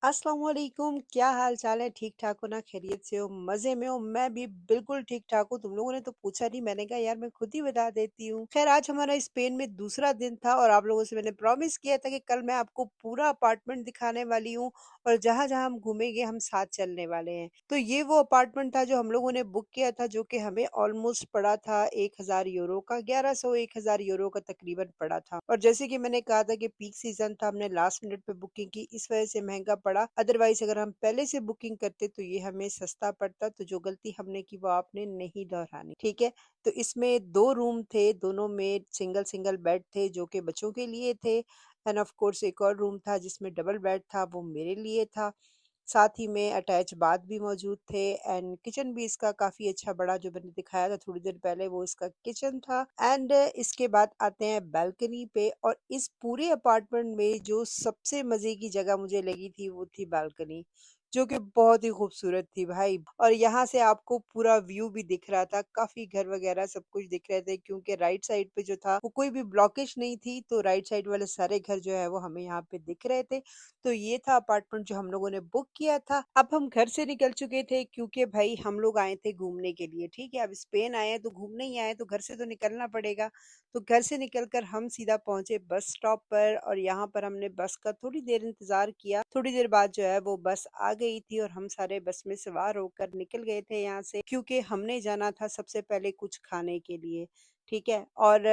अस्सलाम वालेकुम, क्या हाल चाल है? ठीक ठाक हो ना? खैरियत से हो? मजे में हो? मैं भी बिल्कुल ठीक ठाक हूँ। तुम लोगों ने तो पूछा नहीं, मैंने कहा यार मैं खुद ही बता देती हूँ। खैर, आज हमारा स्पेन में दूसरा दिन था और आप लोगों से मैंने प्रॉमिस किया था कि कल मैं आपको पूरा अपार्टमेंट दिखाने वाली हूँ और जहां जहां हम घूमेंगे हम साथ चलने वाले हैं। तो ये वो अपार्टमेंट था जो हम लोगों ने बुक किया था, जो कि हमें ऑलमोस्ट पड़ा था 1000 यूरो का, 1100 1000 यूरो का तकरीबन पड़ा था। और जैसे कि मैंने कहा था कि पीक सीजन था, हमने लास्ट मिनट पे बुकिंग की, इस वजह से महंगा पड़ा। अदरवाइज अगर हम पहले से बुकिंग करते तो ये हमें सस्ता पड़ता। तो जो गलती हमने की वो आपने नहीं दोहरानी, ठीक है? तो इसमें दो रूम थे, दोनों में सिंगल सिंगल बेड थे जो कि बच्चों के लिए थे। एंड ऑफ कोर्स एक और रूम था जिसमें डबल बेड था, वो मेरे लिए था। साथ ही में अटैच बाथ भी मौजूद थे एंड किचन भी इसका काफी अच्छा बड़ा, जो मैंने दिखाया था थोड़ी देर पहले, वो इसका किचन था। एंड इसके बाद आते हैं बालकनी पे, और इस पूरे अपार्टमेंट में जो सबसे मजे की जगह मुझे लगी थी वो थी बालकनी, जो कि बहुत ही खूबसूरत थी भाई। और यहाँ से आपको पूरा व्यू भी दिख रहा था, काफी घर वगैरह सब कुछ दिख रहे थे, क्योंकि राइट साइड पे जो था वो कोई भी ब्लॉकेज नहीं थी, तो राइट साइड वाले सारे घर जो है वो हमें यहाँ पे दिख रहे थे। तो ये था अपार्टमेंट जो हम लोगों ने बुक किया था। अब हम घर से निकल चुके थे, क्योंकि भाई हम लोग आए थे घूमने के लिए, ठीक है? अब स्पेन आए हैं तो घूमने ही आए हैं, तो घर से तो निकलना पड़ेगा। तो घर से निकलकर हम सीधा पहुंचे बस स्टॉप पर, और यहाँ पर हमने बस का थोड़ी देर इंतजार किया। थोड़ी देर बाद जो है वो बस आ गई थी और हम सारे बस में सवार होकर निकल गए थे यहाँ से, क्योंकि हमने जाना था सबसे पहले कुछ खाने के लिए, ठीक है? और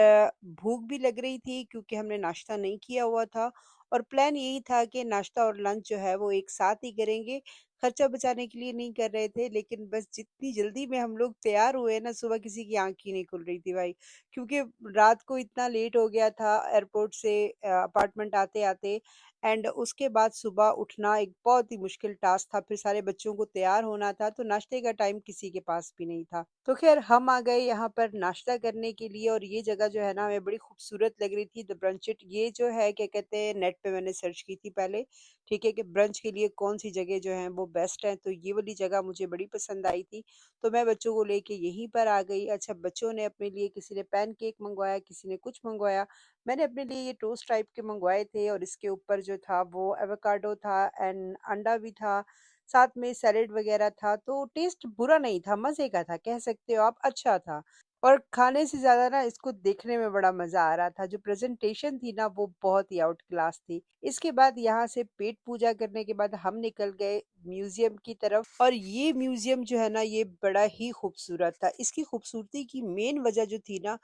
भूख भी लग रही थी क्योंकि हमने नाश्ता नहीं किया हुआ था। और प्लान यही था कि नाश्ता और लंच जो है वो एक साथ ही करेंगे। खर्चा बचाने के लिए नहीं कर रहे थे, लेकिन बस जितनी जल्दी में हम लोग तैयार हुए ना, सुबह किसी की आंख ही नहीं खुल रही थी भाई। क्योंकि रात को इतना लेट हो गया था एयरपोर्ट से अपार्टमेंट आते आते। एंड उसके बाद सुबह उठना एक बहुत ही मुश्किल टास्क था, फिर सारे बच्चों को तैयार होना था, तो नाश्ते का टाइम किसी के पास भी नहीं था। तो खैर हम आ गए यहाँ पर नाश्ता करने के लिए, और ये जगह जो है ना हमें बड़ी खूबसूरत लग रही थी, द ब्रंचिट। ये जो है क्या कहते हैं, नेट पे मैंने सर्च की थी पहले, ठीक है, कि ब्रंच के लिए कौन सी जगह जो है वो बेस्ट है। तो ये वाली जगह मुझे बड़ी पसंद आई थी, तो मैं बच्चों को लेके यहीं पर आ गई। अच्छा, बच्चों ने अपने लिए, किसी ने पैनकेक मंगवाया, किसी ने कुछ मंगवाया। मैंने अपने लिए ये टोस्ट टाइप के मंगवाए थे, और इसके ऊपर जो था वो एवोकाडो था एंड अंडा भी था, साथ में सैलेड वगैरह था। तो टेस्ट बुरा नहीं था, मजे का था, कह सकते हो आप, अच्छा था। और खाने से ज़्यादा ना इसको देखने में बड़ा मज़ा आ रहा था, जो प्रेज़ेंटेशन थी ना वो बहुत ही आउट क्लास थी। इसके बाद यहाँ से पेट पूजा करने के बाद हम निकल गए म्यूज़ियम की तरफ, और ये म्यूज़ियम जो है ना ये बड़ा ही खूबसूरत था। इसकी खूबसूरती की मेन वजह जो थी ना,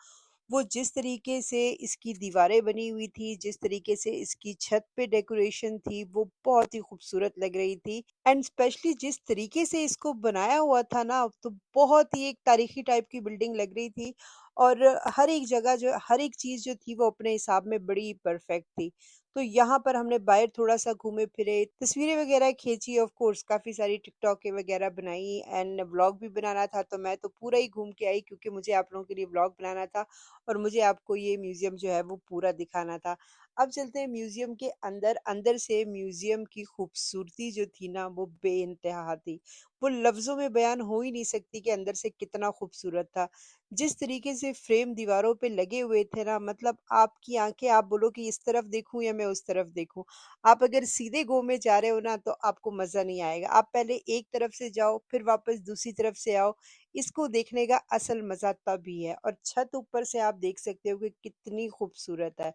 वो जिस तरीके से इसकी दीवारें बनी हुई थी, जिस तरीके से इसकी छत पे डेकोरेशन थी, वो बहुत ही खूबसूरत लग रही थी। एंड स्पेशली जिस तरीके से इसको बनाया हुआ था ना, तो बहुत ही एक तारीखी टाइप की बिल्डिंग लग रही थी। और हर एक जगह जो, हर एक चीज़ जो थी वो अपने हिसाब में बड़ी परफेक्ट थी। तो यहाँ पर हमने बाहर थोड़ा-सा घूमे फिरे, तस्वीरें वगैरह खींची, ऑफ कोर्स काफ़ी सारी टिकटॉकें वगैरह बनाई, एंड व्लॉग भी बनाना था, तो मैं तो पूरा ही घूम के आई, क्योंकि मुझे आप लोगों के लिए व्लॉग बनाना था और मुझे आपको ये म्यूज़ियम जो है वो पूरा दिखाना था। अब चलते हैं म्यूज़ियम के अंदर। अंदर से म्यूज़ियम की खूबसूरती जो थी ना वो बेइंतहा थी। वो लफ्ज़ों में बयान हो ही नहीं सकती कि अंदर से कितना खूबसूरत था। जिस तरीके से फ्रेम दीवारों पे लगे हुए थे ना, मतलब आपकी आँखें, आप बोलो कि इस तरफ देखूँ या मैं उस तरफ देखूँ। आप अगर सीधे गो में जा रहे हो ना तो आपको मज़ा नहीं आएगा। आप पहले एक तरफ से जाओ, फिर वापस दूसरी तरफ से आओ। इसको देखने का असल मज़ा तभी है। और छत ऊपर से आप देख सकते हो कि कितनी खूबसूरत है,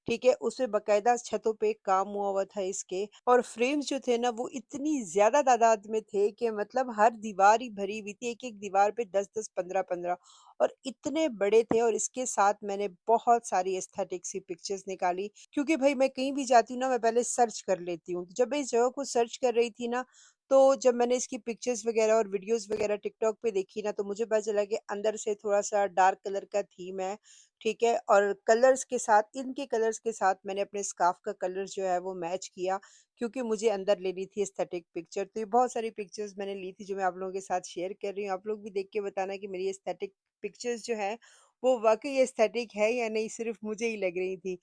ठीक है? उसमें बाकायदा छतों पे काम हुआ हुआ था इसके, और फ्रेम्स जो थे ना वो इतनी ज़्यादा तादाद में थे कि मतलब हर दीवार ही भरी हुई थी, एक-एक दीवार पे 10-10, 15-15, और इतने बड़े थे। और इसके साथ मैंने बहुत सारी एस्थेटिक सी पिक्चर्स निकाली, क्योंकि भाई मैं कहीं भी जाती हूँ ना मैं पहले सर्च कर लेती हूँ। तो जब मैं इस जगह को सर्च कर रही थी ना, तो जब मैंने इसकी पिक्चर्स वगैरह और वीडियोस वगैरह टिकटॉक पे देखी ना, तो मुझे पता चला कि अंदर से थोड़ा-सा डार्क कलर का थीम है, ठीक है? और कलर्स के साथ, इनके कलर्स के साथ मैंने अपने स्कार्फ का कलर जो है वो मैच किया, क्योंकि मुझे अंदर लेनी थी एस्थेटिक पिक्चर। तो ये बहुत सारी पिक्चर्स मैंने ली थी जो मैं आप लोगों के साथ शेयर कर रही हूँ। आप लोग भी देख के बताना कि मेरी एस्थेटिक पिक्चर्स जो है वो वाक़ई एस्थेटिक है या नहीं, सिर्फ़ मुझे ही लग रही थी।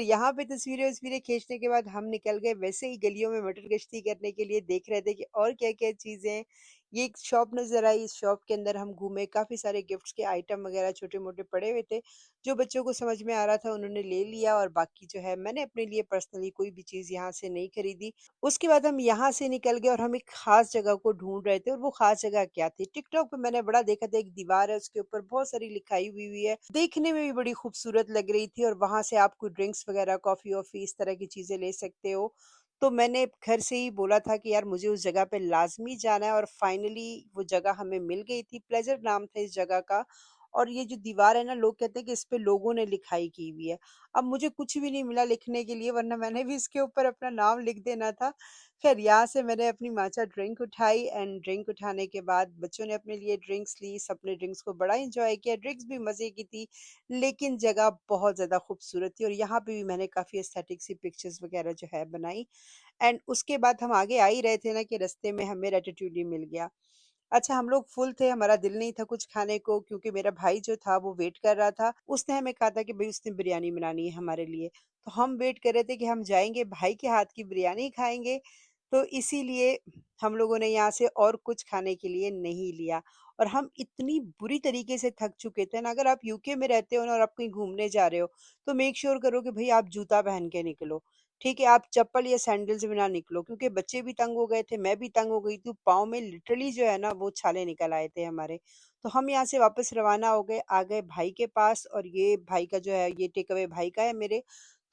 यहाँ पे तस्वीरें-वस्वीरें खींचने के बाद हम निकल गए वैसे ही गलियों में मटर गश्ती करने के लिए, देख रहे थे कि और क्या-क्या चीज़ें हैं। ये एक शॉप नज़र आई, इस शॉप के अंदर हम घूमे, काफ़ी सारे गिफ्ट्स के आइटम वगैरह छोटे-मोटे पड़े हुए थे। जो बच्चों को समझ में आ रहा था उन्होंने ले लिया और बाकी जो है मैंने अपने लिए पर्सनली कोई भी चीज़ यहाँ से नहीं खरीदी। उसके बाद हम यहाँ से निकल गए और हम एक ख़ास जगह को ढूँढ रहे थे और वो ख़ास जगह क्या थी? टिकटॉक पे मैंने बड़ा देखा था, एक दीवार है उसके ऊपर बहुत सारी लिखाई हुई है। देखने में भी बड़ी खूबसूरत लग रही थी और वहाँ से आप कोई ड्रिंक्स वग़ैरह, कॉफ़ी-वॉफ़ी इस तरह की चीज़ें ले सकते हो। तो मैंने घर से ही बोला था कि यार मुझे उस जगह पे लाज़मी जाना है और फाइनली वो जगह हमें मिल गई थी। प्लेज़र नाम था इस जगह का और ये जो दीवार है ना, लोग कहते हैं कि इस पे लोगों ने लिखाई की हुई है। अब मुझे कुछ भी नहीं मिला लिखने के लिए, वरना मैंने भी इसके ऊपर अपना नाम लिख देना था। ख़ैर यहाँ से मैंने अपनी माचा ड्रिंक उठाई एंड ड्रिंक उठाने के बाद बच्चों ने अपने लिए ड्रिंक्स ली, सबने ड्रिंक्स को बड़ा एन्जॉय किया। ड्रिंक्स भी मज़े की थी, लेकिन जगह बहुत ज़्यादा खूबसूरत थी और यहाँ पे भी मैंने काफ़ी एस्थेटिक सी पिक्चर्स वग़ैरह जो है बनाई। एंड उसके बाद हम आगे आ ही रहे थे ना कि रास्ते में हमें रैटाटूली मिल गया। अच्छा, हम लोग फुल थे, हमारा दिल नहीं था कुछ खाने को क्योंकि मेरा भाई जो था वो वेट कर रहा था। उसने हमें कहा था कि भई उसने बिरयानी बनानी है हमारे लिए। तो हम वेट कर रहे थे कि हम जाएँगे, भाई के हाथ की बिरयानी खाएँगे, तो इसीलिए हम लोगों ने यहाँ से और कुछ खाने के लिए नहीं लिया। और हम इतनी बुरी तरीके से थक चुके थे ना, अगर आप यूके में रहते हो ना और आप कहीं घूमने जा रहे हो, तो मेक श्योर करो कि भई आप जूता पहन के निकलो। ठीक है, आप चप्पल या सैंडल से भी ना निकलो क्योंकि बच्चे भी तंग हो गए थे, मैं भी तंग हो गई थी, पाँव में लिटरली जो है ना वो छाले निकल आए थे हमारे। तो हम यहाँ से वापस रवाना हो गए, आ गए भाई के पास और ये भाई का जो है ये टेक अवे भाई का है मेरे,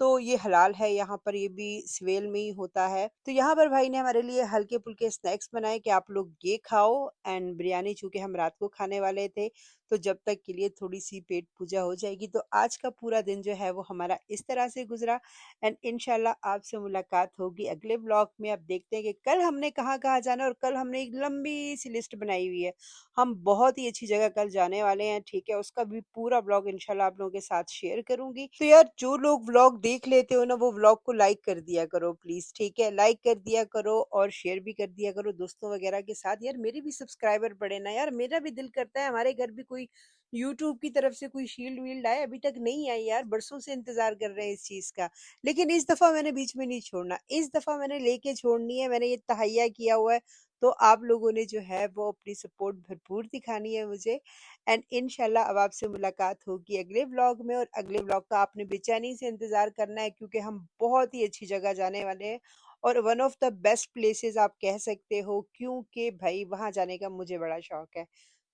तो ये हलाल है यहाँ पर, ये भी सिवेल में ही होता है। तो यहाँ पर भाई ने हमारे लिए हल्के-फुल्के स्नैक्स बनाए कि आप लोग ये खाओ एंड बिरयानी चूँकि हम रात को खाने वाले थे, तो जब तक के लिए थोड़ी-सी पेट पूजा हो जाएगी। तो आज का पूरा दिन जो है वो हमारा इस तरह से गुज़रा एंड इंशाल्लाह आपसे मुलाकात होगी अगले ब्लॉग में। अब देखते हैं कि कल हमने कहाँ-कहाँ जाना है और कल हमने एक लंबी सी लिस्ट बनाई हुई है। हम बहुत ही अच्छी जगह कल जाने वाले हैं, ठीक है? उसका भी पूरा ब्लॉग इंशाल्लाह आप लोगों के साथ शेयर करूँगी। तो यार जो लोग व्लॉग देख लेते हो ना, वो व्लॉग को लाइक कर दिया करो प्लीज़, ठीक है? लाइक कर दिया करो और शेयर भी कर दिया करो दोस्तों वगैरह के साथ। यार मेरे भी सब्सक्राइबर बढ़े ना यार, मेरा भी दिल करता है हमारे घर भी कोई यूट्यूब की तरफ से कोई शील्ड-वील्ड आए, अभी तक नहीं आई यार, बरसों से इंतज़ार कर रहे हैं इस चीज़ का। लेकिन इस दफ़ा मैंने बीच में नहीं छोड़ना, इस दफ़ा मैंने लेके छोड़नी है, मैंने ये तहैया किया हुआ है, तो आप लोगों ने जो है वो अपनी सपोर्ट भरपूर दिखानी है मुझे एंड इंशाल्लाह अब आपसे मुलाकात होगी अगले व्लॉग में और अगले व्लॉग का आपने बेचैनी से इंतज़ार करना है क्योंकि हम बहुत ही अच्छी जगह जाने वाले हैं और one of the best places आप कह सकते हो क्योंकि भाई वहाँ जाने का मुझे बड़ा शौक है।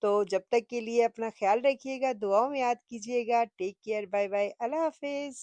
तो जब तक के लिए अपना ख्याल रखिएगा, दुआओं में याद कीजिएगा। टेक केयर, बाय बाय, अल्लाह हाफ़िज़।